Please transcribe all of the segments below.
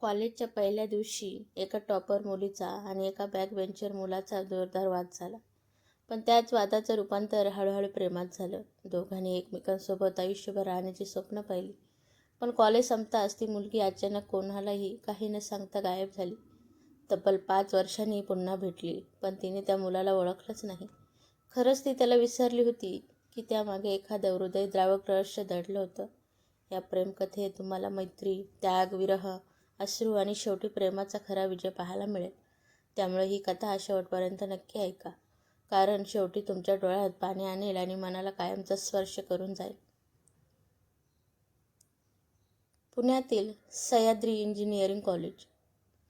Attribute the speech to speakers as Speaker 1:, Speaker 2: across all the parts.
Speaker 1: कॉलेजच्या पहिल्या दिवशी एका टॉपर मुलीचा आणि एका बॅकबेंचर मुलाचा जोरदार वाद झाला. पण त्याच वादाचं रूपांतर हळूहळू प्रेमात झालं. दोघांनी एकमेकांसोबत आयुष्यभर राहण्याची स्वप्न पाहिली. पण कॉलेज संपताच ती मुलगी अचानक कोणालाही काही न सांगता गायब झाली. तब्बल 5 वर्षांनी पुन्हा भेटली, पण तिने त्या मुलाला ओळखलंच नाही. खरंच ती त्याला विसरली होती की त्यामागे एखादं हृदयद्रावक रहस्य दडलं होतं. या प्रेमकथेत तुम्हाला मैत्री, त्याग, विरह, अश्रू आणि शेवटी प्रेमाचा खरा विजय पाहायला मिळेल. त्यामुळे ही कथा शेवटपर्यंत नक्की ऐका, कारण शेवटी तुमच्या डोळ्यात पाणी आणेल आणि मनाला कायमचा स्पर्श करून जाईल. पुण्यातील सह्याद्री इंजिनिअरिंग कॉलेज.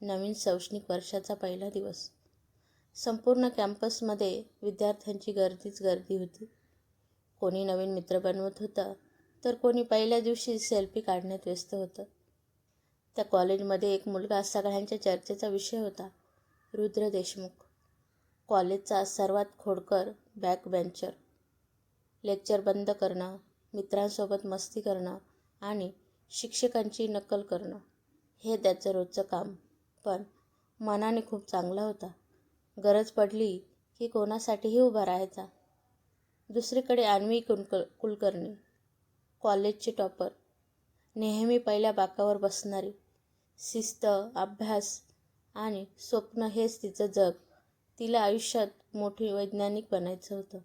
Speaker 1: नवीन शैक्षणिक वर्षाचा पहिला दिवस. संपूर्ण कॅम्पसमध्ये विद्यार्थ्यांची गर्दीच गर्दी होती. कोणी नवीन मित्र बनवत होतं, तर कोणी पहिल्या दिवशी सेल्फी काढण्यात व्यस्त होतं. त्या कॉलेजमध्ये एक मुलगा सगळ्यांच्या चर्चेचा विषय होता. रुद्र देशमुख, कॉलेजचा सर्वात खोडकर बॅकबेंचर. लेक्चर बंद करणं, मित्रांसोबत मस्ती करणं आणि शिक्षकांची नक्कल करणं हे त्याचं रोजचं काम. पण मनाने खूप चांगला होता. गरज पडली की कोणासाठीही उभा राहायचा. दुसरीकडे अन्वी कुलकर्णी, कॉलेजची टॉपर, नेहमी पहिल्या बाकावर बसणारी. शिस्त, अभ्यास आणि स्वप्न हेच तिचं जग. तिला आयुष्यात मोठी वैज्ञानिक बनायचं होतं.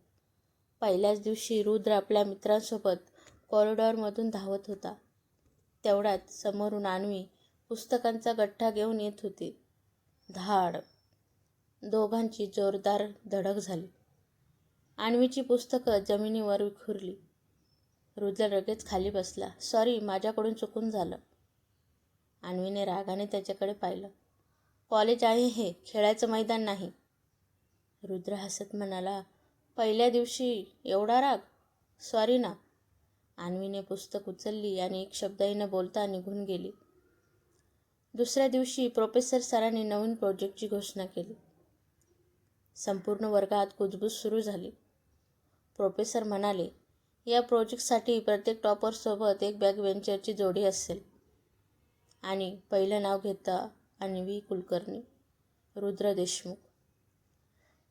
Speaker 1: पहिल्याच दिवशी रुद्र आपल्या मित्रांसोबत कॉरिडॉरमधून धावत होता. तेवढ्यात समोरून अन्वी पुस्तकांचा गठ्ठा घेऊन येत होती. धाड! दोघांची जोरदार धडक झाली. अन्वीची पुस्तकं जमिनीवर विखुरली. रुद्र लगेच खाली बसला. सॉरी, माझ्याकडून चुकून झालं. अन्वीने रागाने त्याच्याकडे पाहिलं. कॉलेज आहे हे, खेळायचं मैदान नाही. रुद्र हसत म्हणाला, पहिल्या दिवशी एवढा राग? सॉरी ना. अन्वीने पुस्तक उचलली आणि एक शब्दही न बोलता निघून गेली. दुसऱ्या दिवशी प्रोफेसर सरांनी नवीन प्रोजेक्टची घोषणा केली. संपूर्ण वर्गात कुजबूज सुरू झाली. प्रोफेसर म्हणाले, या प्रोजेक्टसाठी प्रत्येक टॉपरसोबत एक बॅकबेंचरची जोडी असेल. आणि पहिलं नाव घेता अन्वी कुलकर्णी, रुद्र देशमुख.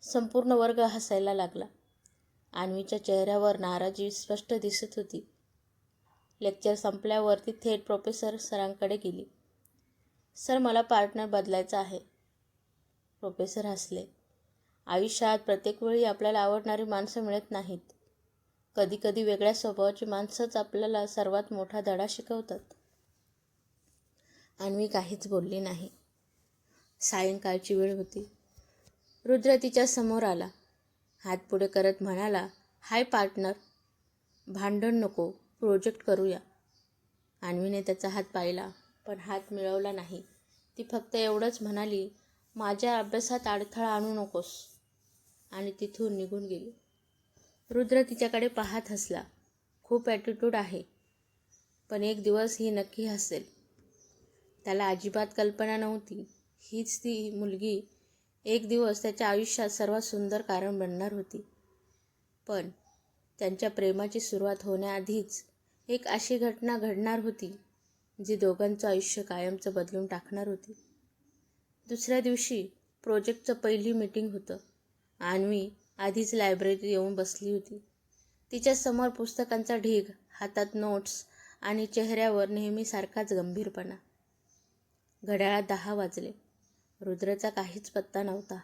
Speaker 1: संपूर्ण वर्ग हसायला लागला. अन्वीच्या चेहऱ्यावर नाराजी स्पष्ट दिसत होती. लेक्चर संपल्यावर ती थेट प्रोफेसर सरांकडे गेली. सर, मला पार्टनर बदलायचा आहे. प्रोफेसर हसले. आयुष्यात प्रत्येक वेळी आपल्याला आवडणारी माणसं मिळत नाहीत. कधीकधी वेगळ्या स्वभावाची माणसंच आपल्याला सर्वात मोठा धडा शिकवतात. अन्वी काहीच बोलली नाही. सायंकाळची वेळ होती. रुद्र तिच्या समोर आला. हात पुढे करत म्हणाला, हाय पार्टनर. भांडण नको, प्रोजेक्ट करूया. अन्वीने त्याचा हात पाहिला, पण हात मिळवला नाही. ती फक्त एवढंच म्हणाली, माझ्या अभ्यासात अडथळा आणू नकोस. आणि तिथून निघून गेली. रुद्र तिच्याकडे पाहत हसला. खूप ॲटिट्यूड आहे, पण एक दिवस ही नक्की हसेल. त्याला अजिबात कल्पना नव्हती, हीच ती मुलगी एक दिवस त्याच्या आयुष्यात सर्वात सुंदर कारण बनणार होती. पण त्यांच्या प्रेमाची सुरुवात होण्याआधीच एक अशी घटना घडणार होती, जी दोघांचं आयुष्य कायमचं बदलून टाकणार होती. दुसऱ्या दिवशी प्रोजेक्टचं पहिली मीटिंग होतं. अन्वी आधीच लायब्ररीत येऊन बसली होती. तिच्यासमोर पुस्तकांचा ढीग, हातात नोट्स आणि चेहऱ्यावर नेहमीसारखाच गंभीरपणा. घड्याळात 10 वाजले. रुद्रचा काहीच पत्ता नव्हता.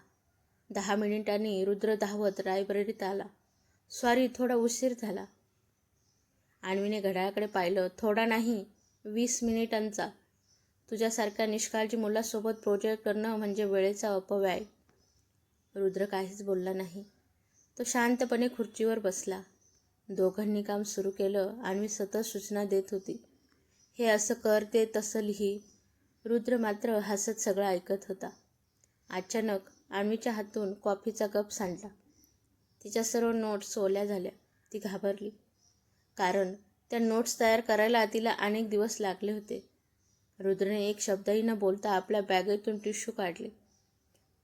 Speaker 1: 10 मिनिटांनी रुद्र धावत लायब्ररीत आला. सॉरी, थोडा उशीर झाला. अन्वीने घड्याळाकडे पाहिलं. थोडा नाही, 20 मिनिटांचा. तुझ्यासारख्या निष्काळजी मुलासोबत प्रोजेक्ट करणं म्हणजे वेळेचा अपव्यय. रुद्र काहीच बोलला नाही. तो शांतपणे खुर्चीवर बसला. दोघांनी काम सुरू केलं. अन्वी सतत सूचना देत होती. हे असं कर, ते तसं लिही. रुद्र मात्र हसत सगळं ऐकत होता. अचानक अन्वीच्या हातून कॉफीचा कप सांडला. तिच्या सर्व नोट्स ओल्या झाल्या. ती घाबरली, कारण त्या नोट्स तयार करायला तिला अनेक दिवस लागले होते. रुद्रने एक शब्दही न बोलता आपल्या बॅगेतून टिश्यू काढले.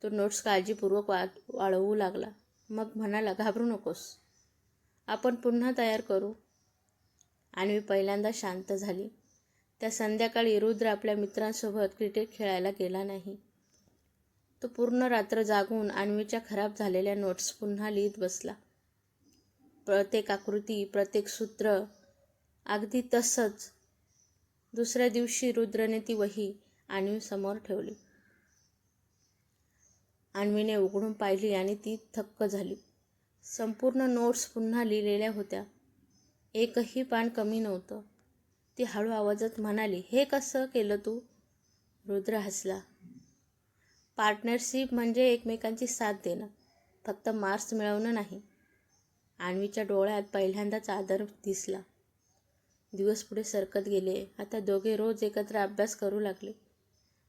Speaker 1: तो नोट्स काळजीपूर्वक वाळवू लागला. मग म्हणाला, घाबरू नकोस, आपण पुन्हा तयार करू. अन्वी पहिल्यांदा शांत झाली. त्या संध्याकाळी रुद्र आपल्या मित्रांसोबत क्रिकेट खेळायला गेला नाही. तो पूर्ण रात्र जागून अन्वीच्या खराब झालेल्या नोट्स पुन्हा लिहित बसला. प्रत्येक आकृती, प्रत्येक सूत्र अगदी तसंच. दुसऱ्या दिवशी रुद्रने ती वही अन्वीसमोर ठेवली. अन्वीने उघडून पाहिली आणि ती थक्क झाली. संपूर्ण नोट्स पुन्हा लिहिलेल्या होत्या. एकही पान कमी नव्हतं. ती हळू आवाजात म्हणाली, "हे कसं केलं तू?" रुद्र हसला. पार्टनरशिप म्हणजे एकमेकांची साथ देणं, फक्त मार्क्स मिळवणं नाही. अन्वीच्या डोळ्यात पहिल्यांदाच आदर दिसला. दिवस पुढे सरकत गेले. आता दोघे रोज एकत्र अभ्यास करू लागले.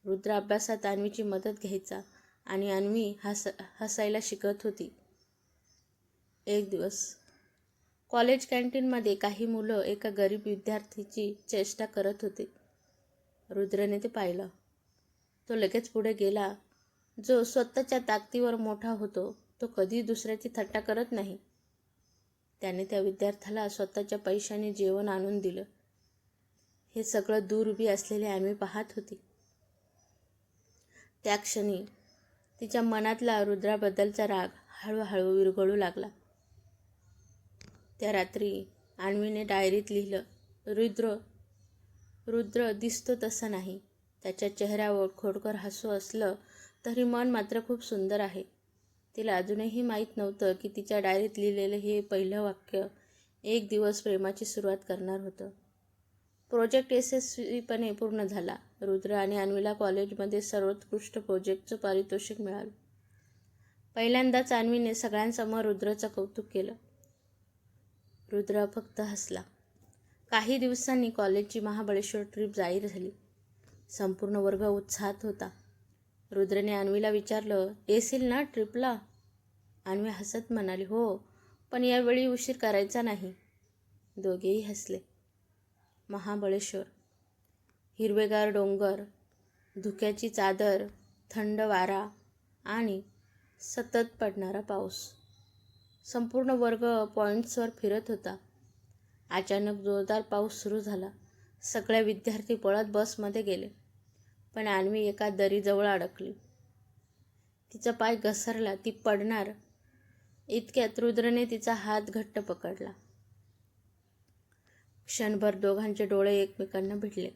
Speaker 1: रुद्र अभ्यासात अन्वीची मदत घ्यायचा आणि अन्वी हसायला शिकत होती. एक दिवस कॉलेज कॅन्टीनमध्ये काही मुलं एका गरीब विद्यार्थीची चेष्टा करत होते. रुद्रने ते पाहिलं. तो लगेच पुढे गेला. जो स्वतःच्या ताकदीवर मोठा होतो तो कधी दुसऱ्याची थट्टा करत नाही. त्याने त्या विद्यार्थ्याला स्वतःच्या पैशाने जेवण आणून दिलं. हे सगळं दूर उभी असलेली अन्वी पाहत होती. त्या क्षणी तिच्या मनातला रुद्राबद्दलचा राग हळूहळू विरघळू लागला. त्या रात्री अन्वीने डायरीत लिहिलं, रुद्र दिसतो तसा नाही. त्याच्या चेहऱ्यावर खोडकर हसू असलं तरी मन मात्र खूप सुंदर आहे. तिला अजूनही माहीत नव्हतं की तिच्या डायरीत लिहिलेलं हे पहिलं वाक्य एक दिवस प्रेमाची सुरुवात करणार होतं. प्रोजेक्ट यशस्वीपणे पूर्ण झाला. रुद्र आणि अन्वीला कॉलेजमध्ये सर्वोत्कृष्ट प्रोजेक्टचं पारितोषिक मिळालं. पहिल्यांदाच अन्वीने सगळ्यांसमोर रुद्रचं कौतुक केलं. रुद्र फक्त हसला. काही दिवसांनी कॉलेजची महाबळेश्वर ट्रिप जाहीर झाली. संपूर्ण वर्ग उत्साहात होता. रुद्रने अन्वीला विचारलं, "येशील ना ट्रिपला?" अन्वी हसत म्हणाली, "हो, पण यावेळी उशीर करायचा नाही." दोघेही हसले. महाबळेश्वर. हिरवेगार डोंगर, धुक्याची चादर, थंड वारा आणि सतत पडणारा पाऊस. संपूर्ण वर्ग पॉईंट्सवर फिरत होता. अचानक जोरदार पाऊस सुरू झाला. सगळे विद्यार्थी पळत बसमध्ये गेले. पण अन्वी एका दरीजवळ अडकली. तिचा पाय घसरला. ती पडणार इतक्यात रुद्रने तिचा हात घट्ट पकडला. क्षणभर दोघांचे डोळे एकमेकांना भिडले.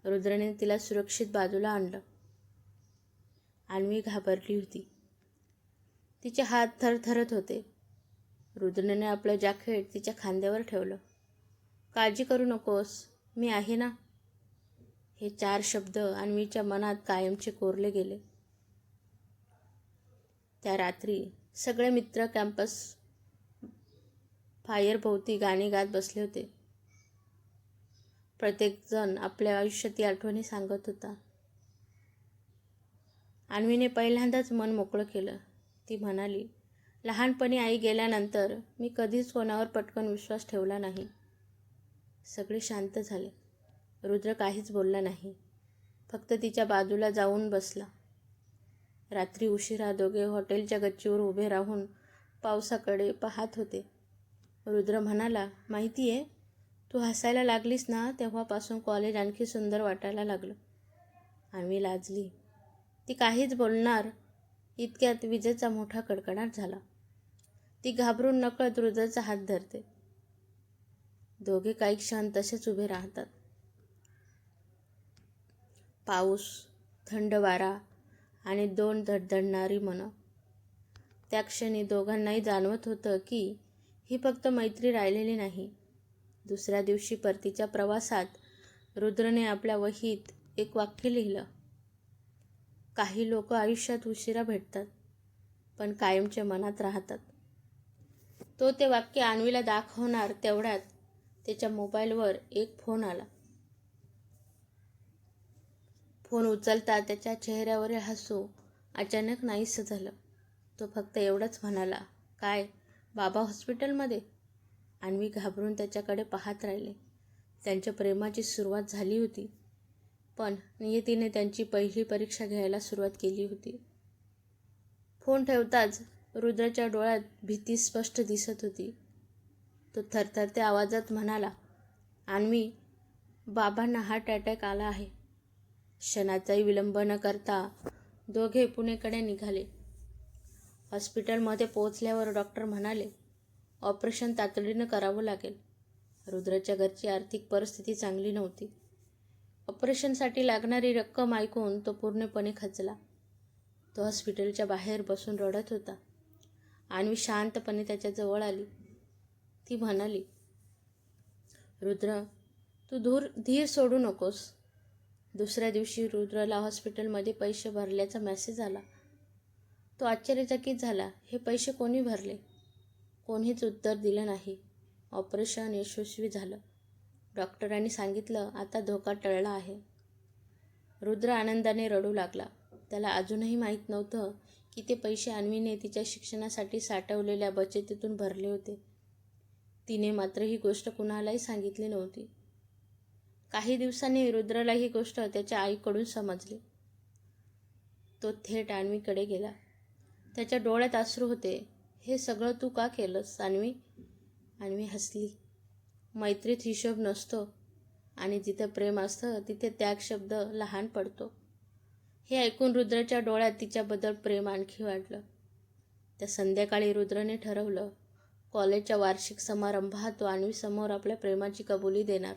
Speaker 1: रुद्रने तिला सुरक्षित बाजूला आणलं. अन्वी घाबरली होती. तिचे हात थरथरत होते. रुद्रने आपलं जॅकेट तिच्या खांद्यावर ठेवलं. "काळजी करू नकोस, मी आहे ना." हे 4 शब्द अन्वीच्या मनात कायमचे कोरले गेले. त्या रात्री सगळे मित्र कॅम्पस फायरभोवती गाणी गात बसले होते. प्रत्येकजण आपल्या आयुष्यातील आठवणी सांगत होता. अन्वीने पहिल्यांदाच मन मोकळं केलं. ती म्हणाली, "लहानपणी आई गेल्यानंतर मी कधीच कोणावर पटकन विश्वास ठेवला नाही." सगळे शांत झाले. रुद्र काहीच बोलला नाही. फक्त तिच्या बाजूला जाऊन बसला. रात्री उशिरा दोघे हॉटेलच्या गच्चीवर उभे राहून पावसाकडे पाहत होते. रुद्र म्हणाला, "माहिती आहे, तू हसायला लागलीस ना तेव्हापासून कॉलेज आणखी सुंदर वाटायला लागलं." अन्वी लाजली. ती काहीच बोलणार इतक्यात विजेचा मोठा कडकडाट झाला. ती घाबरून नकळत रुद्रचा हात धरते. दोघे काही क्षण तसेच उभे राहतात. पाऊस, थंड वारा आणि 2 धडधडणारी मनं. त्या क्षणी दोघांनाही जाणवत होतं की ही फक्त मैत्री राहिलेली नाही. दुसऱ्या दिवशी परतीच्या प्रवासात रुद्रने आपल्या वहीत एक वाक्य लिहिलं, "काही लोक आयुष्यात उशिरा भेटतात, पण कायमच्या मनात राहतात." तो ते वाक्य अन्वीला दाखवणार तेवढ्यात त्याच्या मोबाईलवर एक फोन आला. फोन उचलता त्याच्या चेहऱ्यावरील हसू अचानक नाहीसं झालं. तो फक्त एवढंच म्हणाला, "काय, बाबा हॉस्पिटलमध्ये?" अन्वी घाबरून त्याच्याकडे पाहत राहिले. त्यांच्या प्रेमाची सुरुवात झाली होती, पण नियतीने त्यांची पहिली परीक्षा घ्यायला सुरुवात केली होती. फोन ठेवताच रुद्रच्या डोळ्यात भीती स्पष्ट दिसत होती. तो थरथरत्या आवाजात म्हणाला, "अन्वी, बाबांना हार्ट अटॅक आला आहे. क्षणाचाही विलंब न करता दोघे पुणेकडे निघाले. हॉस्पिटलमध्ये पोहोचल्यावर डॉक्टर म्हणाले, ऑपरेशन तातडीनं करावं लागेल. रुद्रच्या घरची आर्थिक परिस्थिती चांगली नव्हती. ऑपरेशनसाठी लागणारी रक्कम ऐकून तो पूर्णपणे खचला. तो हॉस्पिटलच्या बाहेर बसून रडत होता. अन्वी शांतपणे त्याच्या जवळ आली. ती म्हणाली, रुद्र, तू धीर सोडू नकोस. दुसऱ्या दिवशी रुद्रला हॉस्पिटलमध्ये पैसे भरल्याचा मेसेज आला. तो आश्चर्यचकित झाला. हे पैसे कोणी भरले? कोणीच उत्तर दिलं नाही. ऑपरेशन यशस्वी झालं. डॉक्टरांनी सांगितलं, आता धोका टळला आहे. रुद्र आनंदाने रडू लागला. त्याला अजूनही माहीत नव्हतं की ते पैसे अन्वीने तिच्या शिक्षणासाठी साठवलेल्या बचतीतून भरले होते. तिने मात्र ही गोष्ट कुणालाही सांगितली नव्हती. काही दिवसांनी रुद्रला ही गोष्ट त्याच्या आईकडून समजली. तो थेट अन्वीकडे गेला. त्याच्या डोळ्यात अश्रू होते. हे सगळं तू का केलंस अन्वी? अन्वी हसली. मैत्रीत हिशोब नसतो आणि जिथे प्रेम असतं तिथे त्याग शब्द लहान पडतो. हे ऐकून रुद्रच्या डोळ्यात तिच्याबद्दल प्रेम आणखी वाढलं. त्या संध्याकाळी रुद्रने ठरवलं, कॉलेजच्या वार्षिक समारंभात तो अन्वीसमोर आपल्या प्रेमाची कबुली देणार.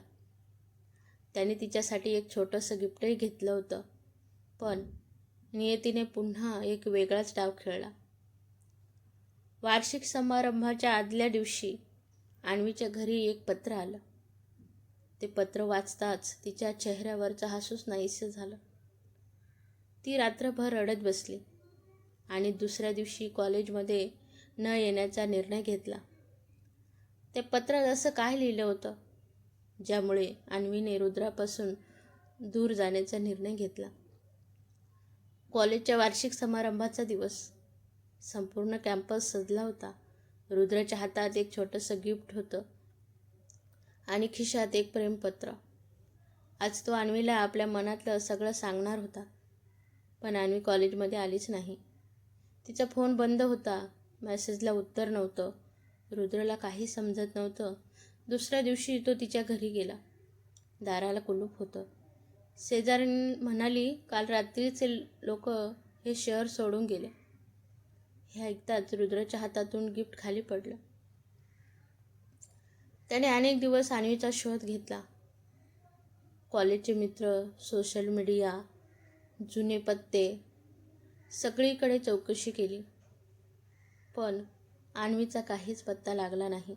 Speaker 1: त्याने तिच्यासाठी एक छोटंसं गिफ्टही घेतलं होतं. पण नियतीने पुन्हा एक वेगळाच डाव खेळला. वार्षिक समारंभाच्या आदल्या दिवशी अन्वीच्या घरी एक पत्र आलं. ते पत्र वाचताच तिच्या चेहऱ्यावरचं हसूच नाहीसं झालं. ती रात्रभर रडत बसली आणि दुसऱ्या दिवशी कॉलेजमध्ये न येण्याचा निर्णय घेतला. ते पत्रात असं काय लिहिलं होतं ज्यामुळे अन्वीने रुद्रापासून दूर जाण्याचा निर्णय घेतला? कॉलेजच्या वार्षिक समारंभाचा दिवस. संपूर्ण कॅम्पस सजला होता. रुद्रच्या हातात एक छोटंसं गिफ्ट होतं आणि खिशात एक प्रेमपत्र. आज तो अन्वीला आपल्या मनातलं सगळं सांगणार होता. पण अन्वी कॉलेजमध्ये आलीच नाही. तिचा फोन बंद होता. मेसेजला उत्तर नव्हतं. रुद्रला काही समजत नव्हतं. दुसऱ्या दिवशी तो तिच्या घरी गेला. दाराला कुलूप होतं. शेजारीण म्हणाली, काल रात्रीचे लोक हे शहर सोडून गेले. हे ऐकताच रुद्रच्या हातातून गिफ्ट खाली पडलं. त्याने अनेक दिवस अन्वीचा शोध घेतला. कॉलेजचे मित्र, सोशल मीडिया, जुने पत्ते, सगळीकडे चौकशी केली. पण अन्वीचा काहीच पत्ता लागला नाही.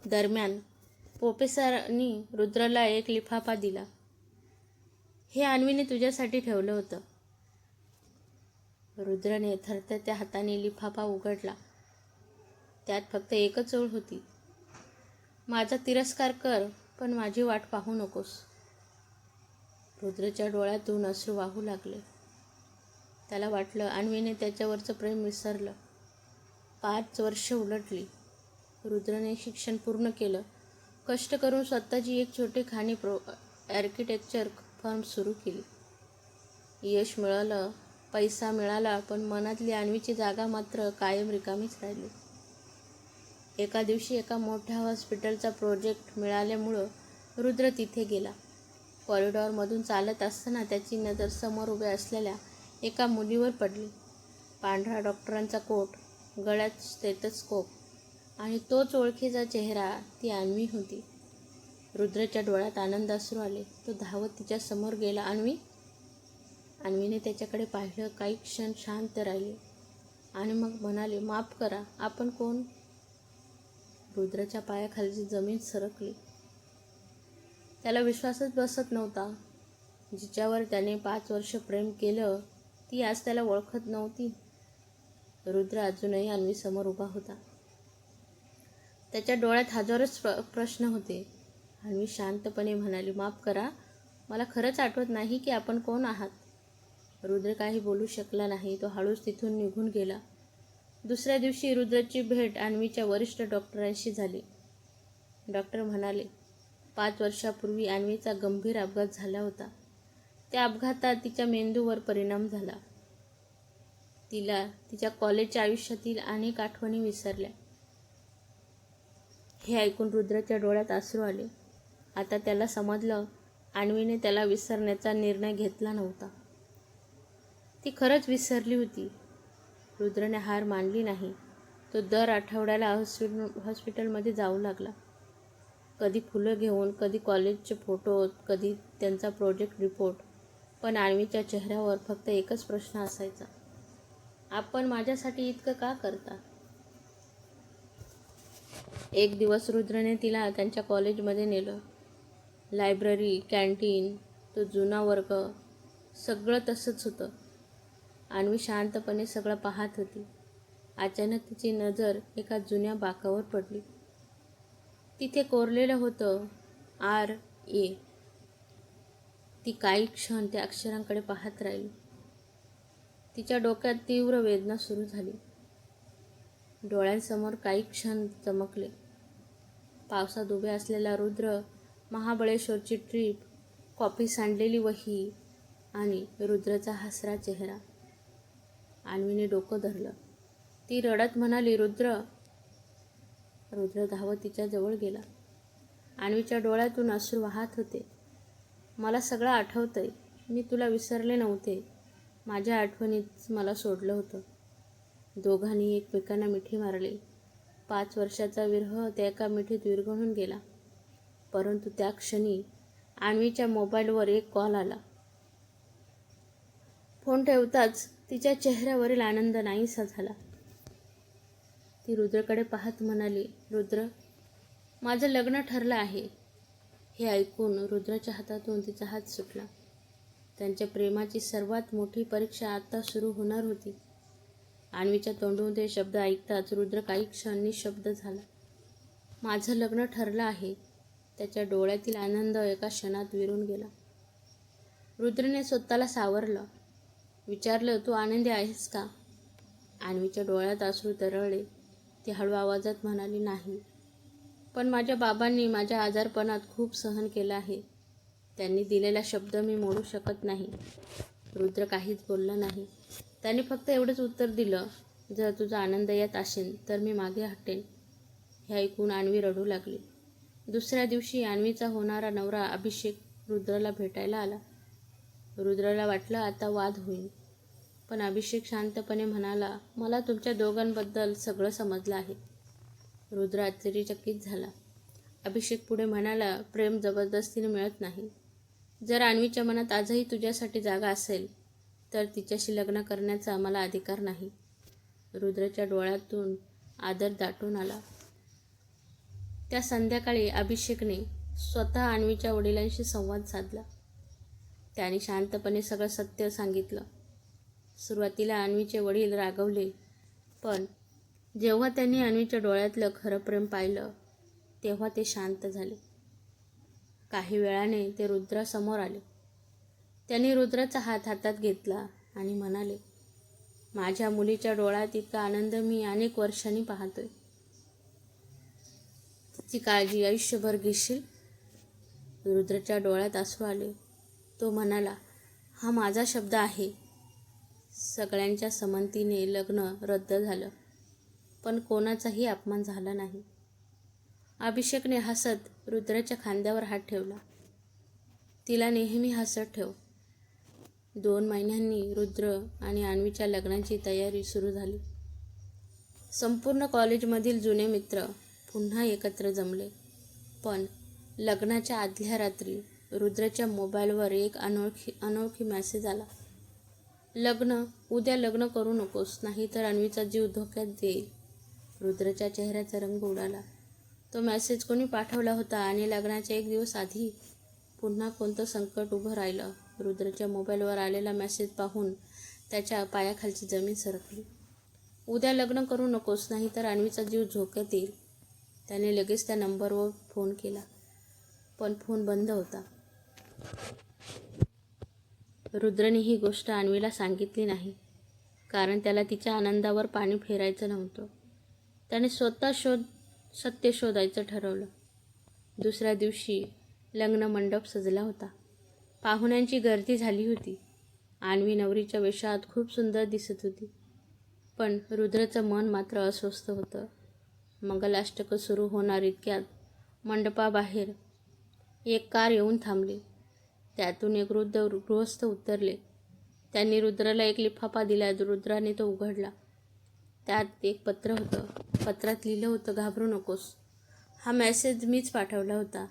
Speaker 1: दरम्यान प्रोफेसरांनी रुद्रला एक लिफाफा दिला. हे अन्वीने तुझ्यासाठी ठेवलं होतं. रुद्रने थरथरत्या हाताने लिफाफा उघडला. त्यात फक्त एकच ओळ होती. माझा तिरस्कार कर, पण माझी वाट पाहू नकोस. रुद्रच्या डोळ्यातून अश्रू वाहू लागले. त्याला वाटलं अन्वीने त्याच्यावरचं प्रेम विसरलं. 5 वर्ष उलटली. रुद्रने शिक्षण पूर्ण केलं. कष्ट करून स्वतःची एक छोटीखानी आर्किटेक्चर फर्म सुरू केली. यश मिळालं, पैसा मिळाला, पण मनातली अन्वीची जागा मात्र कायम रिकामीच राहिली. एका दिवशी एका मोठ्या हॉस्पिटलचा प्रोजेक्ट मिळाल्यामुळं रुद्र तिथे गेला. कॉरिडॉरमधून चालत असताना त्याची नजर समोर उभ्या असलेल्या एका मुलीवर पडली. पांढरा डॉक्टरांचा कोट, गळ्यात स्टेथोस्कोप आणि तोच ओळखीचा चेहरा, ती अन्वी होती. रुद्रच्या डोळ्यात आनंदाश्रू आले. तो धावत तिच्या समोर गेला. अन्वी? अन्वीने त्याच्याकडे पाहिलं. काही क्षण शांत राहिली आणि मग म्हणाले, माफ करा, आपण कोण? रुद्रच्या पायाखालची जमीन सरकली. त्याला विश्वासच बसत नव्हता. जिच्यावर त्याने 5 वर्ष प्रेम केलं, ती आज त्याला ओळखत नव्हती. रुद्र अजूनही अन्वीसमोर उभा होता. त्याच्या डोळ्यात हजारोच प्रश्न होते. अन्वी शांतपणे म्हणाली, माफ करा, मला खरंच आठवत नाही की आपण कोण आहात. रुद्र काही बोलू शकला नाही. तो हळूच तिथून निघून गेला. दुसऱ्या दिवशी रुद्रची भेट अन्वीच्या वरिष्ठ डॉक्टरांशी झाली. डॉक्टर म्हणाले, 5 वर्षापूर्वी अन्वीचा गंभीर अपघात झाला होता. त्या अपघातात तिच्या मेंदूवर परिणाम झाला. तिला तिच्या कॉलेजच्या आयुष्यातील अनेक आठवणी विसरल्या. हे ऐकून रुद्रच्या डोळ्यात अश्रू आले. आता त्याला समजलं अन्वीने त्याला विसरण्याचा निर्णय घेतला नव्हता. ती खरंच विसरली होती. रुद्रने हार मानली नाही. तो दर आठवड्याला हॉस्पिटलमध्ये जाऊ लागला. कधी फुलं घेऊन, कधी कॉलेजचे फोटो, कधी त्यांचा प्रोजेक्ट रिपोर्ट. पण अन्वीच्या चेहऱ्यावर फक्त एकच प्रश्न असायचा, आपण माझ्यासाठी इतकं का करता? एक दिवस रुद्रने तिला त्यांच्या कॉलेजमध्ये नेलं. लायब्ररी, कॅन्टीन, तो जुना वर्ग, सगळं तसंच होतं. अन्वी शांतपणे सगळं पाहत होती. अचानक तिची नजर एका जुन्या बाकावर पडली. तिथे कोरलेलं होतं RA. ती काही क्षण त्या अक्षरांकडे पाहत राहिली. तिच्या डोक्यात तीव्र वेदना सुरू झाली. डोळ्यांसमोर काही क्षण चमकले. पावसात उभे असलेला रुद्र, महाबळेश्वरची ट्रीप, कॉफी सांडलेली वही आणि रुद्रचा हसरा चेहरा. अन्वीने डोकं धरलं. ती रडत म्हणाली, रुद्र. रुद्र धावत तिच्या जवळ गेला. अन्वीच्या डोळ्यातून अश्रू वाहत होते. मला सगळं आठवतंय. मी तुला विसरले नव्हते. माझ्या आठवणीत मला सोडलं होतं. दोघांनी एकमेकांना मिठी मारली. 5 वर्षाचा विरह त्या एका मिठीत विरघळून गेला. परंतु त्या क्षणी अन्वीच्या मोबाईलवर एक कॉल आला. फोन ठेवताच तिच्या चेहऱ्यावरील आनंद नाहीसा झाला. ती रुद्रकडे पाहत म्हणाली, रुद्र, माझं लग्न ठरलं आहे. हे ऐकून रुद्राच्या हातातून तिचा हात सुटला. त्यांच्या प्रेमाची सर्वात मोठी परीक्षा आता सुरू होणार होती. अन्वीच्या तोंडून ते शब्द ऐकताच रुद्र काही क्षण निशब्द झाला. माझं लग्न ठरलं आहे. त्याच्या डोळ्यातील आनंद एका क्षणात विरून गेला. रुद्रने स्वतःला सावरलं. विचारलं, तू आनंदी आहेस का? अन्वीच्या डोळ्यात अश्रू तरळले. ती हळू आवाजात म्हणाली, नाही. पण माझ्या बाबांनी माझ्या आजारपणात खूप सहन केलं आहे. त्यांनी दिलेला शब्द मी मोडू शकत नाही. रुद्र काहीच बोलला नाही. त्याने फक्त एवढंच उत्तर दिलं, जर तुझा आनंद येत असेल तर मी मागे हटेन. हे ऐकून अन्वी रडू लागली. दुसऱ्या दिवशी अन्वीचा होणारा नवरा अभिषेक रुद्रला भेटायला आला. रुद्रला वाटलं आता वाद होईल. पण अभिषेक शांतपणे म्हणाला, मला तुमच्या दोघांबद्दल सगळं समजलं आहे. रुद्र आश्चर्यचकित झाला. अभिषेक पुढे म्हणाला, प्रेम जबरदस्तीने मिळत नाही. जर अन्वीच्या मनात आजही तुझ्यासाठी जागा असेल तर तिच्याशी लग्न करण्याचा मला अधिकार नाही. रुद्रच्या डोळ्यातून आदर दाटून आला. त्या संध्याकाळी अभिषेकने स्वतः अन्वीच्या वडिलांशी संवाद साधला. त्याने शांतपणे सगळं सत्य सांगितलं. सुरुवातीला अन्वीचे वडील रागवले, पण जेव्हा त्यांनी अन्वीच्या डोळ्यातलं खरं प्रेम पाहिलं तेव्हा ते शांत झाले. काही वेळाने ते रुद्रासमोर आले. त्यांनी रुद्राचा हात हातात घेतला आणि म्हणाले, माझ्या मुलीच्या डोळ्यात इतका आनंद मी अनेक वर्षांनी पाहतोय. तिची काळजी आयुष्यभर घेशील? रुद्रच्या डोळ्यात अश्रू आले. तो म्हणाला, हा माझा शब्द आहे. सगळ्यांच्या संमतीने लग्न रद्द झालं. पण कोणाचाही अपमान झाला नाही. अभिषेकने हसत रुद्राच्या खांद्यावर हात ठेवला. तिला नेहमी हसत ठेव. 2 महिन्यांनी रुद्र आणि अन्वीच्या लग्नाची तयारी सुरू झाली. संपूर्ण कॉलेजमधील जुने मित्र पुन्हा एकत्र जमले. पण लग्नाच्या आदल्या रात्री रुद्रच्या मोबाईलवर एक अनोळखी मेसेज आला. उद्या लग्न करू नकोस, नाही तर अन्वीचा जीव धोक्यात येईल. रुद्रच्या चेहऱ्याचा रंग उडाला. तो मेसेज कोणी पाठवला होता आणि लग्नाच्या 1 दिवस आधी पुन्हा कोणतं संकट उभं राहिलं? रुद्रच्या मोबाईलवर आलेला मेसेज पाहून त्याच्या पायाखालची जमीन सरकली. उद्या लग्न करू नकोस, नाही तर अन्वीचा जीव धोक्यात येईल. त्याने लगेच त्या नंबरवर फोन केला, पण फोन बंद होता. रुद्रने ही गोष्ट अन्वीला सांगितली नाही, कारण त्याला तिच्या आनंदावर पाणी फेरायचं नव्हतं. त्याने स्वतः सत्य शोधायचं ठरवलं. दुसऱ्या दिवशी लग्न मंडप सजला होता. पाहुण्यांची गर्दी झाली होती. अन्वी नवरीच्या वेशात खूप सुंदर दिसत होती. पण रुद्रचं मन मात्र अस्वस्थ होतं. मंगलाष्टक सुरू होणार इतक्यात मंडपाबाहेर एक कार येऊन थांबली. त्यातून एक वृद्ध गृहस्थ उतरले. त्यांनी रुद्राला एक लिफाफा दिला. रुद्राने तो उघडला. त्यात एक पत्र होतं. पत्रात लिहिलं होतं, घाबरू नकोस. हा मेसेज मीच पाठवला होता.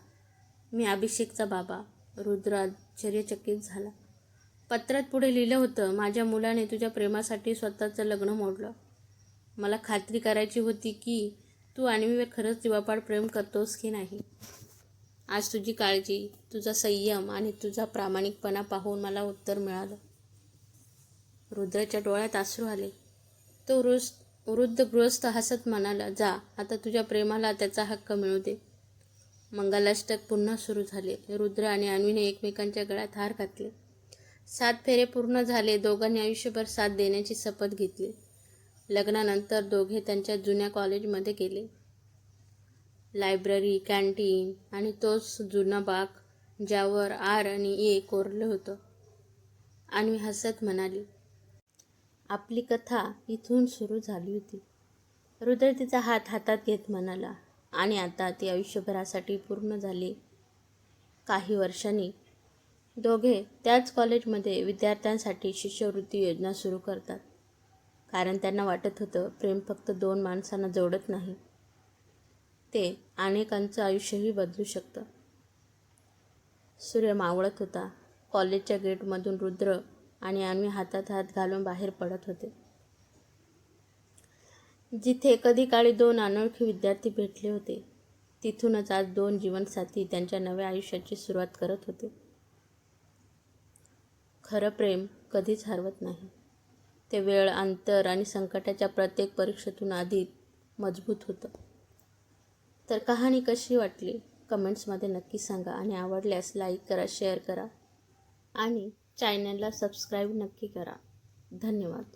Speaker 1: मी अभिषेकचा बाबा. रुद्र आश्चर्यचकित झाला. पत्रात पुढे लिहिलं होतं, माझ्या मुलाने तुझ्या प्रेमासाठी स्वतःचं लग्न मोडलं. मला खात्री करायची होती की तू अन्वीवर खरंच जीवापाड प्रेम करतोस की नाही. आज तुझी काळजी, तुझा संयम आणि तुझा प्रामाणिकपणा पाहून मला उत्तर मिळालं. रुद्राच्या डोळ्यात अश्रू आले. तो वृद्ध गृहस्थ हसत म्हणाला, जा, आता तुझ्या प्रेमाला त्याचा हक्क मिळू दे. मंगलाष्टक पुन्हा सुरू झाले. रुद्र आणि अन्वीने एकमेकांच्या गळ्यात हार घातले. 7 फेरे पूर्ण झाले. दोघांनी आयुष्यभर साथ देण्याची शपथ घेतली. लग्नानंतर दोघे त्यांच्या जुन्या कॉलेजमध्ये गेले. लायब्ररी, कॅन्टीन आणि तोच जुना बाग ज्यावर R आणि A कोरलं होतं. अन्वी हसत म्हणाली, आपली कथा इथून सुरू झाली होती. रुद्र तिचा हात हातात घेत म्हणाला, आणि आता ती आयुष्यभरासाठी पूर्ण झाली. काही वर्षांनी दोघे त्याच कॉलेजमध्ये विद्यार्थ्यांसाठी शिष्यवृत्ती योजना सुरू करतात. कारण त्यांना वाटत होतं, प्रेम फक्त 2 माणसांना जोडत नाही, ते अनेकांचं आयुष्यही बदलू शकतं. सूर्य मावळत होता. कॉलेजच्या गेटमधून रुद्र आणि अन्वी हातात हात घालून बाहेर पडत होते. जिथे कधी काळी 2 अनोळखी विद्यार्थी भेटले होते, तिथूनच आज 2 जीवनसाथी त्यांच्या नव्या आयुष्याची सुरुवात करत होते. खरं प्रेम कधीच हरवत नाही. ते वेळ, अंतर आणि संकटाच्या प्रत्येक परीक्षेतून अधिक मजबूत होतं. तर कहाणी कशी वाटली कमेंट्समध्ये नक्की सांगा, आणि आवडल्यास लाईक करा, शेअर करा आणि चॅनलला सबस्क्राईब नक्की करा. धन्यवाद.